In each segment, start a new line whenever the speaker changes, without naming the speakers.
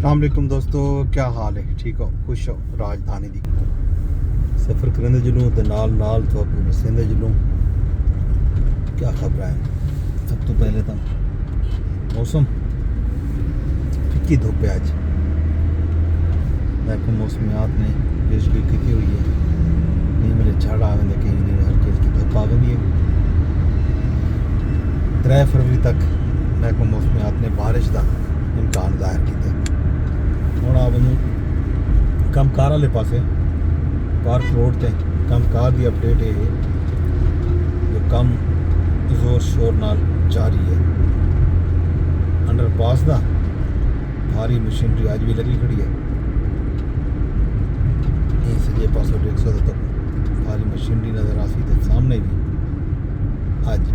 अस्सलाम वालेकुम दोस्तों, क्या हाल है? ठीक हो, खुश हो? राजधानी दी सफ़र करने जलूँ तो नाल तो अपने बसेंदे जलूँ। क्या खबर है? सब तो पहले तो मौसम फिक्की धुप है। अज देखो मौसमियात ने पेशगी की हुई है। कहीं मेरे झड़ आवे तो कहीं नहीं, हल्की हल्की धुप आ गई है। 3 फरवरी तक देखो मौसमियात ने बारिश का इम्कान जाहिर किया। ਹੁਣ ਆ ਮੈਨੂੰ ਕੰਮਕਾਰ ਵਾਲੇ ਪਾਸੇ ਪਾਰਕ ਰੋਡ ਤੇ ਕੰਮਕਾਰ ਦੀ ਅਪਡੇਟ ਇਹ ਜੋ ਕੰਮ ਜ਼ੋਰ ਸ਼ੋਰ ਨਾਲ ਜਾਰੀ ਹੈ। ਅੰਡਰਪਾਸ ਦਾ ਭਾਰੀ ਮਸ਼ੀਨਰੀ ਅੱਜ ਵੀ ਲੱਗੀ ਖੜੀ ਹੈ। ਇਹ ਸਜੇ ਪਾਸੋਂ 100 ਤੱਕ ਭਾਰੀ ਮਸ਼ੀਨਰੀ ਨਜ਼ਰ ਆ ਸੀ ਤੇ ਸਾਹਮਣੇ ਵੀ ਅੱਜ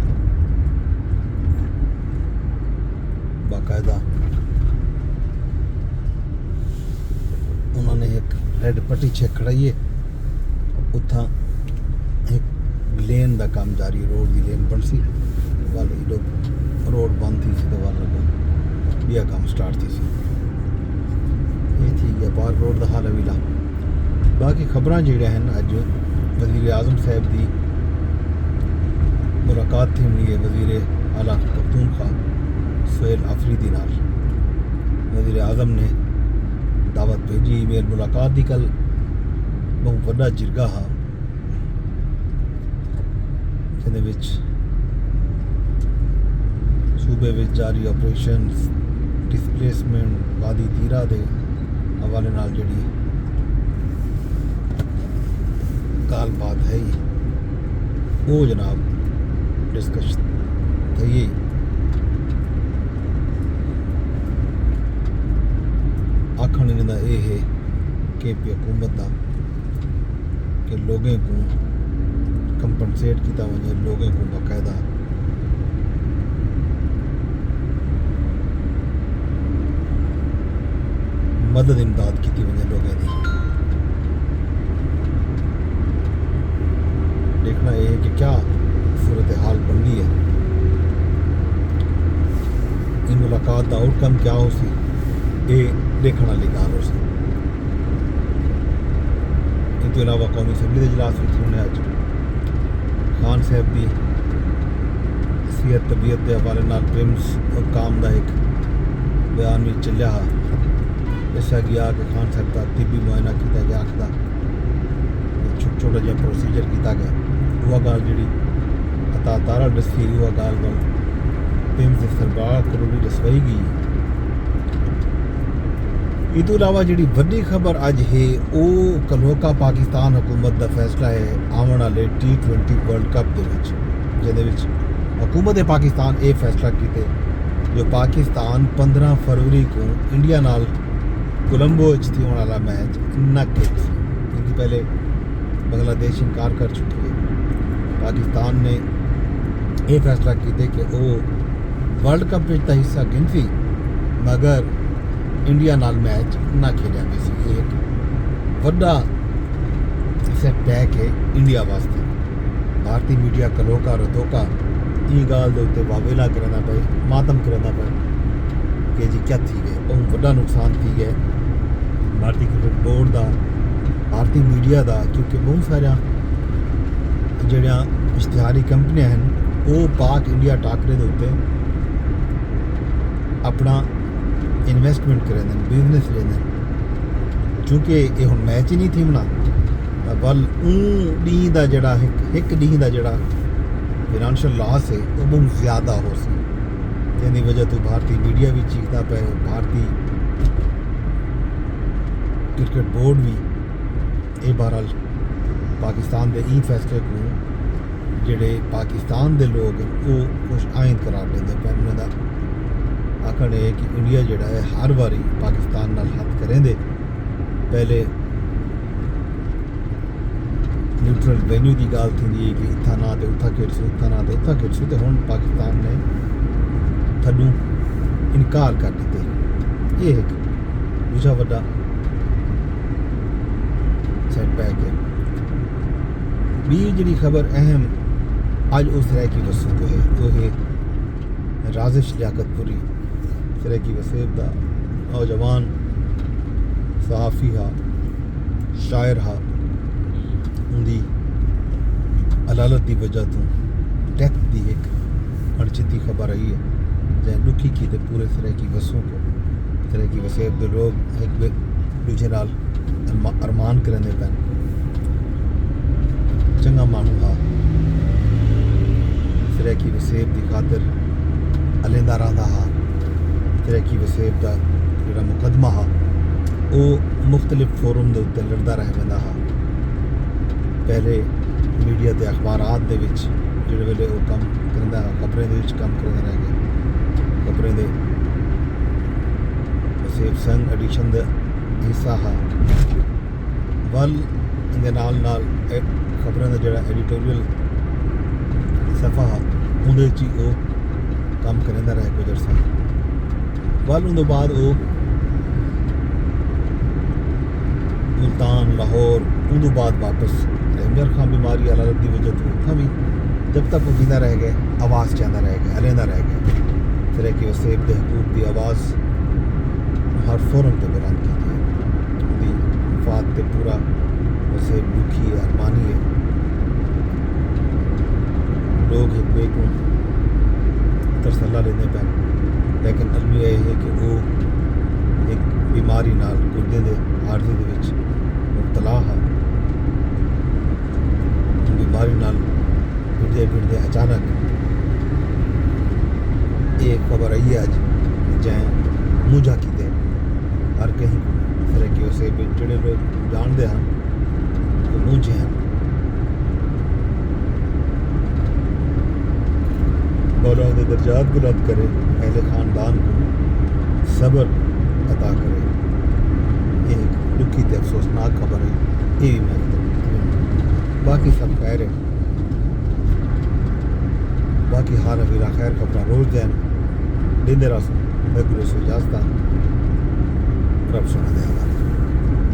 ਬਾਕਾਇਦਾ उन्होंने एक रेड पट्टी चेक कराई है। उतना एक लेन का काम जारी है। रोड की लेन बन सी वाले लोग रोड बंद थी सी तो वाले लोग यह काम स्टार्ट थी सी। ये थी गया पार्क रोड का हाल अवीला। बाकी खबर जोड़िया हैं अज वजीर आजम साहब की मुलाकात थी हुई है वजीर आला पख्तूनख्वा सुहेल अफरीदी नाल। वजीर आजम ने दावत भेजी। मेरी मुलाकात की कल बहुत बड़ा जिरगा हा जिहदे विच सूबे विच जारी ऑपरेशन डिसप्लेसमेंट वादी तीरा दे हवाले नाल जिहड़ी गाल बात है वो जनाब डिस्कस थी। आखण इन्होंने यह है कि हुकूमत का कि लोगों को कंपनसेट किया वजे, लोगों को बाकायदा मदद इमदाद की वजे। लोगों की देखना यह है कि क्या सूरत हाल बननी है। इन मुलाकात का आउटकम क्या हो सी ये देखने वाली गाल हो सी। इसके अलावा कौमी असैम्बली के इजलास में उन्हें अज खान साहब की सेहत तबीयत के हवाले नाल प्रिम्स और काम का एक बयान भी चलिया। दसा गया कि खान साहब का तिबी मुआयना किया गया, अख का छोटा छोटा जहा प्रोसीजर किया गया। वह गाल जी अता तारा दसी वह गाल वाल प्रिम्स के सरबराह को भी दसवाई गई। इस तो इलावा जी वड्डी खबर अज है वो कलोका पाकिस्तान हुकूमत का फैसला है आने वाले T20 वर्ल्ड कप के हुकूमत पाकिस्तान ये फैसला किए जो पाकिस्तान 15 फरवरी को इंडिया नाल कोलंबो थी होने वाला मैच ना खेल सी, क्योंकि पहले बांग्लादेश इनकार कर चुकी है। पाकिस्तान ने यह फैसला किया कि वो वर्ल्ड कप का हिस्सा गिनती मगर इंडिया नाल मैच ना खेलिया गया सी। एक वड्डा सेटबैक है इंडिया वास्ते। भारतीय मीडिया कलोका रतोका ये गाल के उत्ते वावेला करना पे, मातम करना पे कि जी क्या थी गए बहुत वड्डा नुकसान थी गए भारतीय क्रिकेट बोर्ड का, भारतीय मीडिया का। क्योंकि बहुत सारा जड़िया इश्तिहारी कंपनियां हैं वो पाक इंडिया टाकरे के उत्ते अपना इन्वेस्टमेंट करें, बिजनेस लेने। चूँकि ये हम मैच ही नहीं थी बना बल डी का जड़ा एक डी का जड़ा फाइनेंशियल लॉस है वो बहुत ज़्यादा हो सी, जिसकी वजह तो भारतीय मीडिया भी चीखता पे, भारतीय क्रिकेट बोर्ड भी ये बहरहाल पाकिस्तान के ई फैसले को जोड़े पाकिस्तान के लोग वो कुछ आयद करार लेंगे पे। उन्होंने आखण है कि इंडिया जोड़ा है हर बारी पाकिस्तान नाल हथ करें दे। पहले न्यूट्रल वेन्यू की गाल थी कि इतना ना तो उतना खेलसू, इतना ना तो उतना खेलसू, तो हुण पाकिस्तान ने थड्डू इनकार कर दिते। ये एक दूसरा वड्डा सेटबैक है। बी जी खबर अहम अज उस तरह की वसू तो है वो है राजिश लियाकतपुरी सराकी वसेब का नौजवान सहाफ़ी हा शायर हा उनकी अदालत की वजह तो डेथ की एक अणचिती खबर आई है जैसे दुखी की तो पूरे तरह की वसों को तरह की वसेब दे लोग एक दूजे नाल अरमान करने पैन चंगा मानू हा तरह की वसेब की खातर अलेंदा रहा हा तरह की वसेब का जो मुकदमा हा वो मुख्तलिफ फोरम के उत्ते लड़ता रह पैंदा हा पहले मीडिया के अखबारात दे विच जिहड़े वेले वो कम करदा खबरें दे विच कम करदा रह गया खबरें दे वसेब संघ एडिशन का हिस्सा हा वल इहदे नाल खबरें का जिहड़ा एडिटोरियल सफ़ा हा उहदे च ही वो कम करदा रह गुजर सा वल उन बाद वो मुल्तान लाहौर उन बाद वापस रंजर खां बीमारी अदालत की वजह तो उत्थां भी जब तक वो जिंदा रह गए आवाज़ चाहता रह गया अलेंदा रह गया तरह की वसेब के हकूक की आवाज़ हर फोरम पर बुलंद की थी उनकी वफात से पूरा वसेब दुखी है अरमानी है लोग एक बे को तरसला लेने पे लेकिन अलमी यह है कि वो एक बीमारी नाल गुर्दे के आर्जे के विच मुबतला है बीमारी नाल भिड़ते भिड़ते अचानक एक खबर आई है अज जै मुँह झाकी दे हर कहीं तरह की उसे जोड़े लोग जानते हैं वो मुँह हैं मौला उन्हें दर्जात बुलंद करे अहले ख़ानदान को सब्र अता करे ये एक दुखी ते अफसोसनाक खबर है ये भी मैं बाकी सब खैर है बाकी हाल अभी खैर खबर रोज़ दैन दिन रस मैं गुरु से इजाज़त रब सुना दे।